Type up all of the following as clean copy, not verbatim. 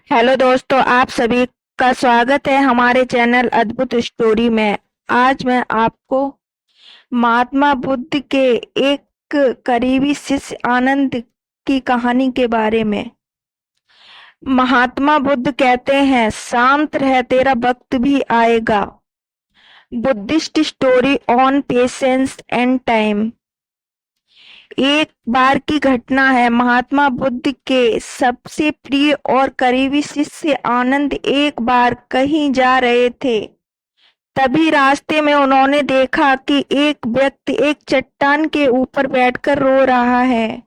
Hello दोस्तों, आप सभी का स्वागत है हमारे चैनल अद्भुत स्टोरी में। आज मैं आपको महात्मा बुद्ध के एक करीबी शिष्य आनंद की कहानी के बारे में। महात्मा बुद्ध कहते हैं, शांत रह, तेरा वक्त भी आएगा। Buddhist story on patience and time. एक बार की घटना है। महात्मा बुद्ध के सबसे प्रिय और करीबी शिष्य आनंद एक बार कहीं जा रहे थे। तभी रास्ते में उन्होंने देखा कि एक व्यक्ति एक चट्टान के ऊपर बैठकर रो रहा है।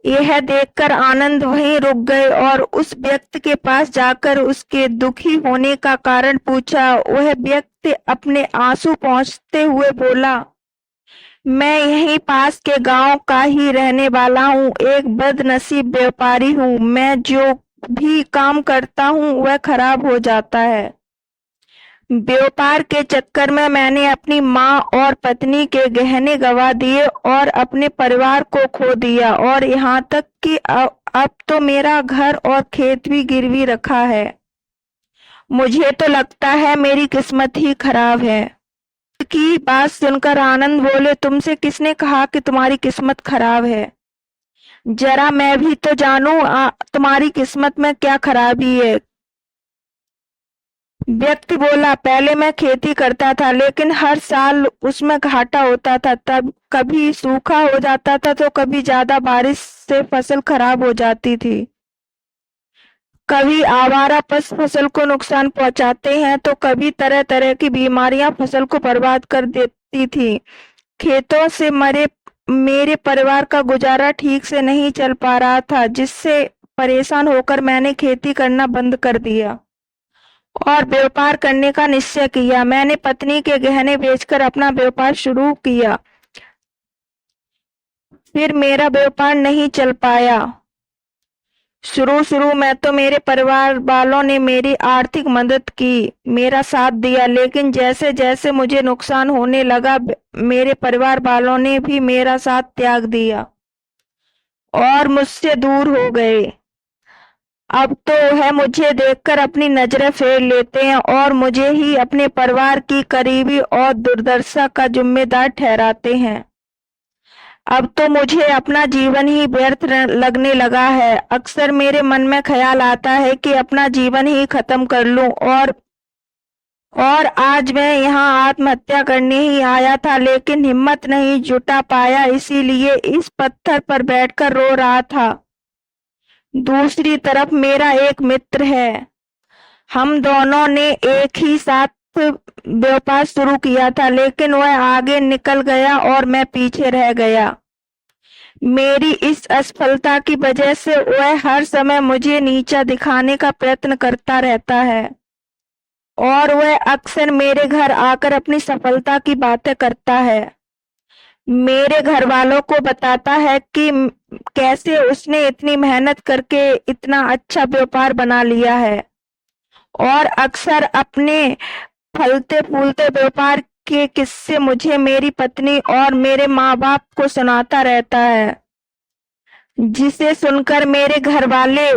यह देखकर आनंद वहीं रुक गए और उस व्यक्ति के पास जाकर उसके दुखी होने का कारण पूछा। वह व्यक्ति अपने आंसू पोंछते हुए बोला, मैं यहीं पास के गांव का ही रहने वाला हूँ, एक बदनसीब व्यापारी हूँ। मैं जो भी काम करता हूँ वह खराब हो जाता है। व्यापार के चक्कर में मैंने अपनी माँ और पत्नी के गहने गंवा दिए और अपने परिवार को खो दिया, और यहाँ तक कि अब तो मेरा घर और खेत भी गिरवी रखा है। मुझे तो लगता है मेरी किस्मत ही खराब है। की बात सुनकर आनंद बोले, तुमसे किसने कहा कि तुम्हारी किस्मत खराब है? जरा मैं भी तो जानूं तुम्हारी किस्मत में क्या खराबी है। व्यक्ति बोला, पहले मैं खेती करता था, लेकिन हर साल उसमें घाटा होता था। तब कभी सूखा हो जाता था तो कभी ज्यादा बारिश से फसल खराब हो जाती थी। कभी आवारा पशु फसल को नुकसान पहुंचाते हैं तो कभी तरह तरह की बीमारियां फसल को बर्बाद कर देती थी। खेतों से मरे मेरे परिवार का गुजारा ठीक से नहीं चल पा रहा था, जिससे परेशान होकर मैंने खेती करना बंद कर दिया और व्यापार करने का निश्चय किया। मैंने पत्नी के गहने बेचकर अपना व्यापार शुरू किया, फिर मेरा व्यापार नहीं चल पाया। शुरू में तो मेरे परिवार वालों ने मेरी आर्थिक मदद की, मेरा साथ दिया, लेकिन जैसे जैसे मुझे नुकसान होने लगा मेरे परिवार वालों ने भी मेरा साथ त्याग दिया और मुझसे दूर हो गए। अब तो वह मुझे देखकर अपनी नजरें फेर लेते हैं और मुझे ही अपने परिवार की करीबी और दुर्दशा का जिम्मेदार ठहराते हैं। अब तो मुझे अपना जीवन ही व्यर्थ लगने लगा है। अक्सर मेरे मन में ख्याल आता है कि अपना जीवन ही खत्म कर लूं, और आज मैं यहाँ आत्महत्या करने ही आया था, लेकिन हिम्मत नहीं जुटा पाया, इसीलिए इस पत्थर पर बैठकर रो रहा था। दूसरी तरफ मेरा एक मित्र है। हम दोनों ने एक ही साथ व्यापार शुरू किया था, लेकिन वह आगे निकल गया और मैं पीछे रह गया। मेरी इस असफलता की वजह से वह हर समय मुझे नीचा दिखाने का प्रयत्न करता रहता है और वह अक्सर मेरे घर आकर अपनी सफलता की बातें करता है। मेरे घर वालों को बताता है कि कैसे उसने इतनी मेहनत करके इतना अच्छा व्यापार बना लिया है, और अक्सर अपने फलते फूलते व्यापार के किस्से मुझे, मेरी पत्नी और मेरे माँ बाप को सुनाता रहता है, जिसे सुनकर मेरे घर वाले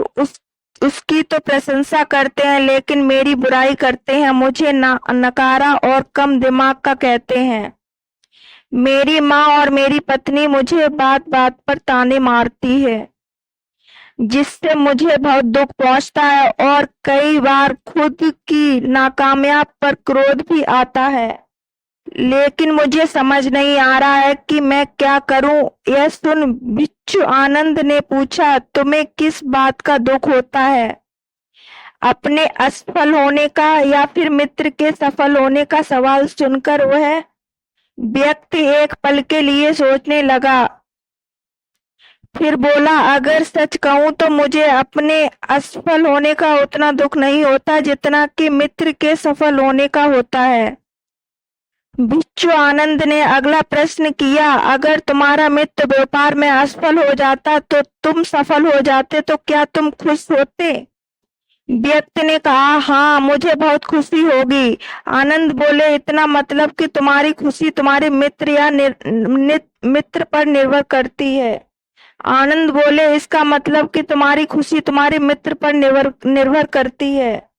उसकी तो प्रशंसा करते हैं, लेकिन मेरी बुराई करते हैं, मुझे नकारा और कम दिमाग का कहते हैं। मेरी माँ और मेरी पत्नी मुझे बात बात पर ताने मारती है, जिससे मुझे बहुत दुख पहुंचता है और कई बार खुद की नाकामयाब पर क्रोध भी आता है, लेकिन मुझे समझ नहीं आ रहा है कि मैं क्या करूं। यह सुन बिच्छू आनंद ने पूछा, तुम्हें किस बात का दुख होता है, अपने असफल होने का या फिर मित्र के सफल होने का? सवाल सुनकर वह व्यक्ति एक पल के लिए सोचने लगा, फिर बोला, अगर सच कहूं तो मुझे अपने असफल होने का उतना दुख नहीं होता जितना कि मित्र के सफल होने का होता है। बिच्छू आनंद ने अगला प्रश्न किया, अगर तुम्हारा मित्र व्यापार में असफल हो जाता तो तुम सफल हो जाते, तो क्या तुम खुश होते? व्यक्ति ने कहा, हाँ, मुझे बहुत खुशी होगी। आनंद बोले, इतना मतलब कि तुम्हारी खुशी तुम्हारे मित्र या मित्र पर निर्भर करती है? आनंद बोले, इसका मतलब कि तुम्हारी खुशी तुम्हारे मित्र पर निर्भर करती है।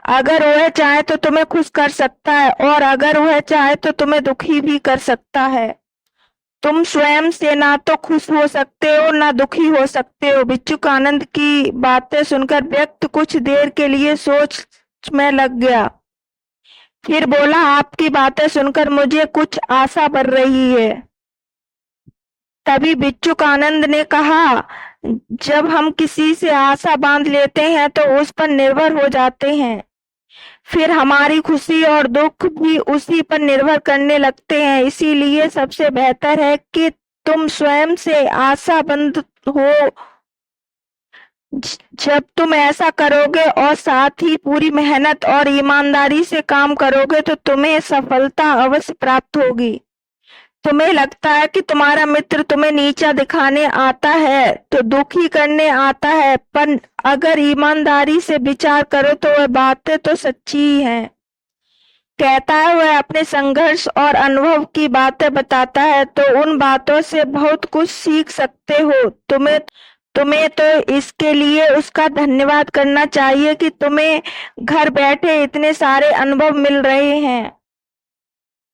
अगर वह चाहे तो तुम्हें खुश कर सकता है और अगर वह चाहे तो तुम्हें दुखी भी कर सकता है। तुम स्वयं से ना तो खुश हो सकते हो ना दुखी हो सकते हो। भिक्षुकानंद की बातें सुनकर व्यक्ति कुछ देर के लिए सोच में लग गया। फिर बोला, आपकी बातें सुनकर मुझे कुछ आशा बढ़ रही है। तभी भिक्षुकानंद ने कहा, जब हम किसी से आशा बांध लेते हैं तो उस पर निर्भर हो जाते हैं, फिर हमारी खुशी और दुख भी उसी पर निर्भर करने लगते हैं। इसीलिए सबसे बेहतर है कि तुम स्वयं से आशाबंद हो। जब तुम ऐसा करोगे और साथ ही पूरी मेहनत और ईमानदारी से काम करोगे तो तुम्हें सफलता अवश्य प्राप्त होगी। तुम्हें लगता है कि तुम्हारा मित्र तुम्हें नीचा दिखाने आता है तो दुखी करने आता है, पर अगर ईमानदारी से विचार करो तो वह बातें तो सच्ची ही हैं। कहता है वह अपने संघर्ष और अनुभव की बातें बताता है तो उन बातों से बहुत कुछ सीख सकते हो। तुम्हें तो इसके लिए उसका धन्यवाद करना चाहिए कि तुम्हें घर बैठे इतने सारे अनुभव मिल रहे हैं।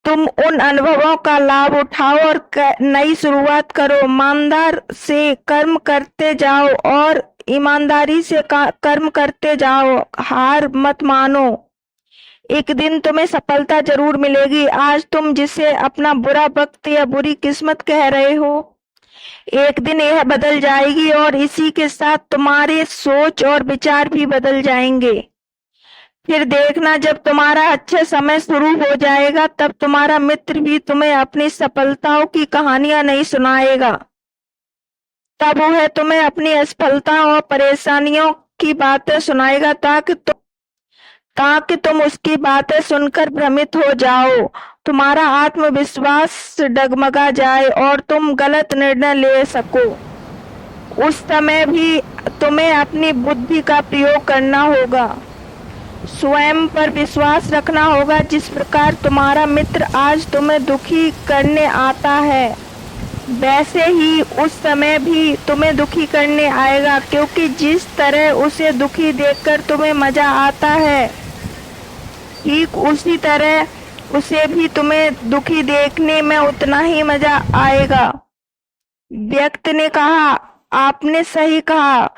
तुम उन अनुभवों का लाभ उठाओ और नई शुरुआत करो। ईमानदार से कर्म करते जाओ और ईमानदारी से कर्म करते जाओ। हार मत मानो, एक दिन तुम्हें सफलता जरूर मिलेगी। आज तुम जिसे अपना बुरा वक्त या बुरी किस्मत कह रहे हो, एक दिन यह बदल जाएगी और इसी के साथ तुम्हारे सोच और विचार भी बदल जाएंगे। फिर देखना, जब तुम्हारा अच्छा समय शुरू हो जाएगा तब तुम्हारा मित्र भी तुम्हें अपनी सफलताओं की कहानियां नहीं सुनाएगा। तब वह तुम्हें अपनी असफलता और परेशानियों की बातें सुनाएगा ताकि तुम उसकी बातें सुनकर भ्रमित हो जाओ, तुम्हारा आत्मविश्वास डगमगा जाए और तुम गलत निर्णय ले सको। उस समय भी तुम्हें अपनी बुद्धि का प्रयोग करना होगा, स्वयं पर विश्वास रखना होगा। जिस प्रकार तुम्हारा मित्र आज तुम्हें दुखी करने आता है, वैसे ही उस समय भी तुम्हें दुखी करने आएगा, क्योंकि जिस तरह उसे दुखी देखकर तुम्हें मजा आता है, ठीक उसी तरह उसे भी तुम्हें दुखी देखने में उतना ही मजा आएगा। व्यक्ति ने कहा, आपने सही कहा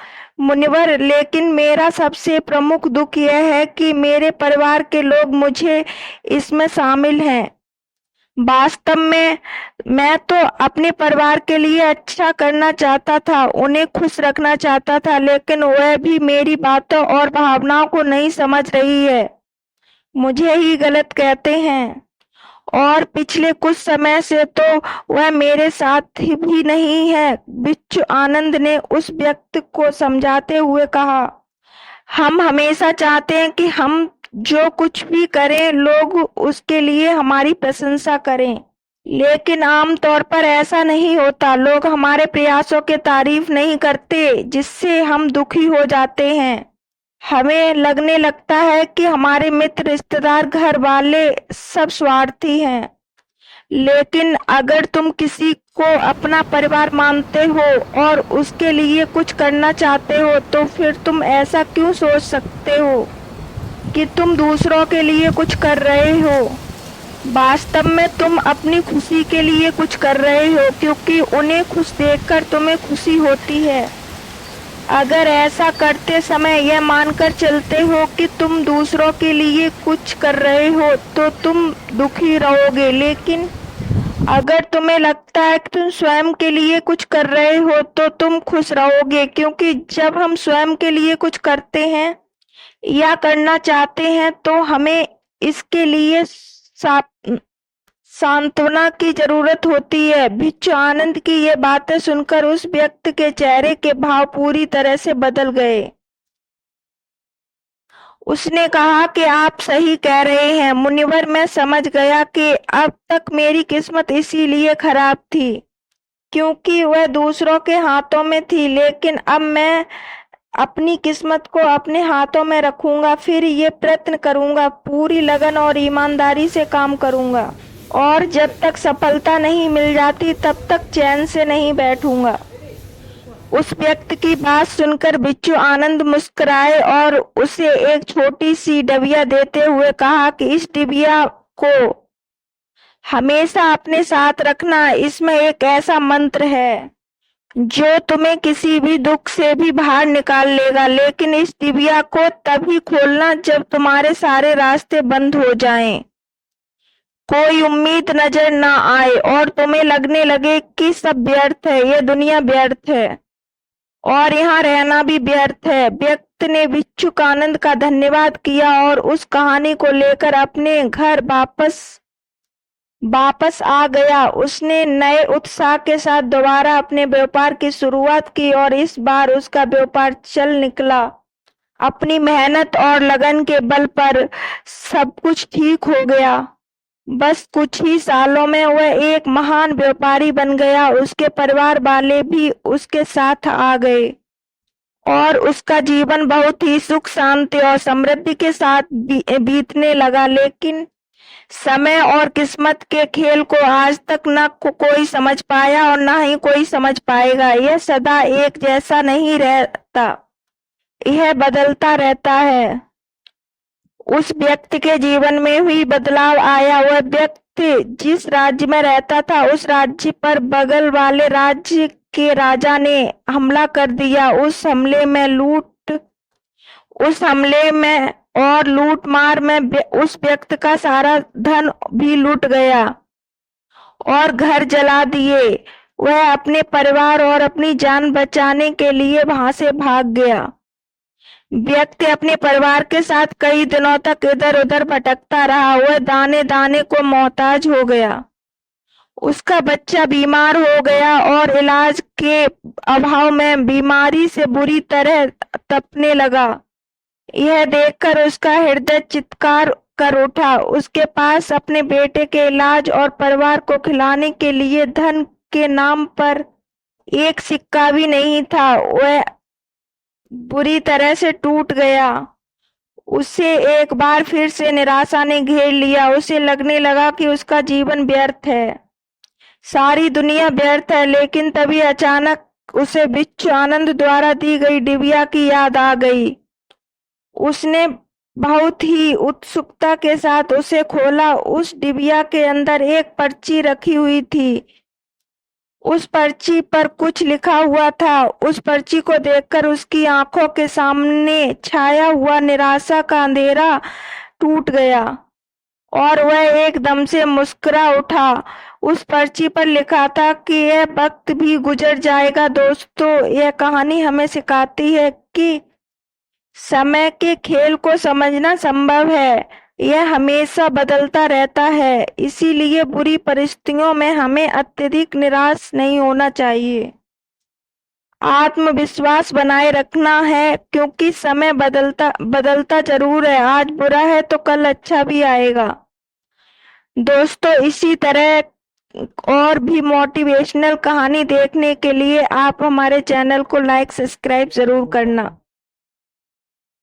मुनिवर, लेकिन मेरा सबसे प्रमुख दुख यह है कि मेरे परिवार के लोग मुझे इसमें शामिल हैं। वास्तव में मैं तो अपने परिवार के लिए अच्छा करना चाहता था, उन्हें खुश रखना चाहता था, लेकिन वह भी मेरी बातों और भावनाओं को नहीं समझ रही है, मुझे ही गलत कहते हैं और पिछले कुछ समय से तो वह मेरे साथ भी नहीं है। भिक्षुकानंद ने उस व्यक्ति को समझाते हुए कहा, हम हमेशा चाहते हैं कि हम जो कुछ भी करें लोग उसके लिए हमारी प्रशंसा करें, लेकिन आमतौर पर ऐसा नहीं होता। लोग हमारे प्रयासों की तारीफ नहीं करते, जिससे हम दुखी हो जाते हैं। हमें लगने लगता है कि हमारे मित्र, रिश्तेदार, घर वाले सब स्वार्थी हैं। लेकिन अगर तुम किसी को अपना परिवार मानते हो और उसके लिए कुछ करना चाहते हो तो फिर तुम ऐसा क्यों सोच सकते हो कि तुम दूसरों के लिए कुछ कर रहे हो। वास्तव में तुम अपनी खुशी के लिए कुछ कर रहे हो, क्योंकि उन्हें खुश देखकर तुम्हें खुशी होती है। अगर ऐसा करते समय यह मानकर चलते हो कि तुम दूसरों के लिए कुछ कर रहे हो तो तुम दुखी रहोगे, लेकिन अगर तुम्हें लगता है कि तुम स्वयं के लिए कुछ कर रहे हो तो तुम खुश रहोगे, क्योंकि जब हम स्वयं के लिए कुछ करते हैं या करना चाहते हैं तो हमें इसके लिए सांत्वना की जरूरत होती है। भिक्षुकानंद की ये बातें सुनकर उस व्यक्ति के चेहरे के भाव पूरी तरह से बदल गए। उसने कहा कि आप सही कह रहे हैं मुनिवर, मैं समझ गया कि अब तक मेरी किस्मत इसीलिए खराब थी क्योंकि वह दूसरों के हाथों में थी, लेकिन अब मैं अपनी किस्मत को अपने हाथों में रखूंगा। फिर ये प्रयत्न करूंगा, पूरी लगन और ईमानदारी से काम करूंगा और जब तक सफलता नहीं मिल जाती तब तक चैन से नहीं बैठूंगा। उस व्यक्ति की बात सुनकर बिच्छू आनंद मुस्कुराए और उसे एक छोटी सी डिबिया देते हुए कहा कि इस डिबिया को हमेशा अपने साथ रखना। इसमें एक ऐसा मंत्र है जो तुम्हें किसी भी दुख से भी बाहर निकाल लेगा, लेकिन इस डिबिया को तभी खोलना जब तुम्हारे सारे रास्ते बंद हो जाएं, कोई उम्मीद नजर ना आए और तुम्हें लगने लगे कि सब व्यर्थ है, ये दुनिया व्यर्थ है और यहाँ रहना भी व्यर्थ है। व्यक्ति ने भिक्षुकानंद का धन्यवाद किया और उस कहानी को लेकर अपने घर वापस आ गया। उसने नए उत्साह के साथ दोबारा अपने व्यापार की शुरुआत की और इस बार उसका व्यापार चल निकला। अपनी मेहनत और लगन के बल पर सब कुछ ठीक हो गया। बस कुछ ही सालों में वह एक महान व्यापारी बन गया। उसके परिवार वाले भी उसके साथ आ गए और उसका जीवन बहुत ही सुख शांति और समृद्धि के साथ बीतने लगा। लेकिन समय और किस्मत के खेल को आज तक न कोई समझ पाया और न ही कोई समझ पाएगा। यह सदा एक जैसा नहीं रहता, यह बदलता रहता है। उस व्यक्ति के जीवन में भी बदलाव आया। वह व्यक्ति जिस राज्य में रहता था उस राज्य पर बगल वाले राज्य के राजा ने हमला कर दिया। उस हमले में और लूटमार में उस व्यक्ति का सारा धन भी लूट गया और घर जला दिए। वह अपने परिवार और अपनी जान बचाने के लिए वहां से भाग गया। व्यक्ति अपने परिवार के साथ कई दिनों तक इधर उधर भटकता रहा। वह दाने दाने को मोहताज हो गया। उसका बच्चा बीमार हो गया और इलाज के अभाव में बीमारी से बुरी तरह तपने लगा। यह देखकर उसका हृदय चित्कार कर उठा। उसके पास अपने बेटे के इलाज और परिवार को खिलाने के लिए धन के नाम पर एक सिक्का भी नहीं था। वह बुरी तरह से टूट गया। उसे एक बार फिर से निराशा ने घेर लिया। उसे लगने लगा कि उसका जीवन व्यर्थ है, सारी दुनिया व्यर्थ है। लेकिन तभी अचानक उसे भिक्षु आनंद द्वारा दी गई डिबिया की याद आ गई। उसने बहुत ही उत्सुकता के साथ उसे खोला। उस डिबिया के अंदर एक पर्ची रखी हुई थी। उस पर्ची पर कुछ लिखा हुआ था। उस पर्ची को देखकर उसकी आंखों के सामने छाया हुआ निराशा का अंधेरा टूट गया और वह एकदम से मुस्कुरा उठा। उस पर्ची पर लिखा था कि यह वक्त भी गुजर जाएगा। दोस्तों, यह कहानी हमें सिखाती है कि समय के खेल को समझना संभव है, यह हमेशा बदलता रहता है। इसीलिए बुरी परिस्थितियों में हमें अत्यधिक निराश नहीं होना चाहिए, आत्मविश्वास बनाए रखना है, क्योंकि समय बदलता जरूर है। आज बुरा है तो कल अच्छा भी आएगा। दोस्तों, इसी तरह और भी मोटिवेशनल कहानी देखने के लिए आप हमारे चैनल को लाइक सब्सक्राइब जरूर करना।